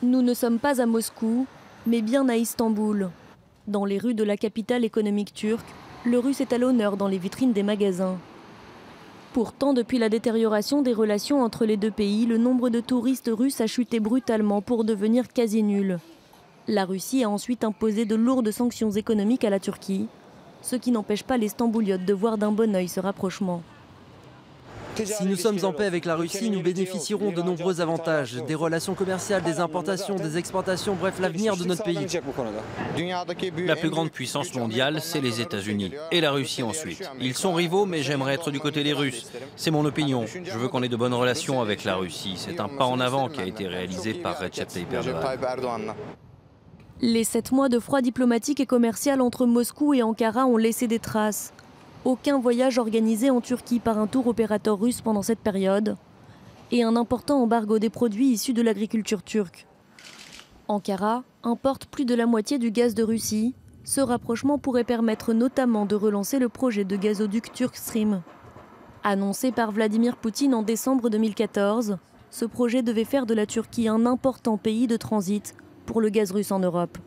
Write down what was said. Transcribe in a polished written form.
Nous ne sommes pas à Moscou, mais bien à Istanbul. Dans les rues de la capitale économique turque, le russe est à l'honneur dans les vitrines des magasins. Pourtant, depuis la détérioration des relations entre les deux pays, le nombre de touristes russes a chuté brutalement pour devenir quasi nul. La Russie a ensuite imposé de lourdes sanctions économiques à la Turquie, ce qui n'empêche pas les Stambouliotes de voir d'un bon œil ce rapprochement. Si nous sommes en paix avec la Russie, nous bénéficierons de nombreux avantages, des relations commerciales, des importations, des exportations, bref l'avenir de notre pays. La plus grande puissance mondiale, c'est les États-Unis et la Russie ensuite. Ils sont rivaux, mais j'aimerais être du côté des Russes. C'est mon opinion. Je veux qu'on ait de bonnes relations avec la Russie. C'est un pas en avant qui a été réalisé par Recep Tayyip Erdogan. Les 7 mois de froid diplomatique et commercial entre Moscou et Ankara ont laissé des traces. Aucun voyage organisé en Turquie par un tour opérateur russe pendant cette période et un important embargo des produits issus de l'agriculture turque. Ankara importe plus de la moitié du gaz de Russie. Ce rapprochement pourrait permettre notamment de relancer le projet de gazoduc Turk Stream. Annoncé par Vladimir Poutine en décembre 2014, ce projet devait faire de la Turquie un important pays de transit pour le gaz russe en Europe.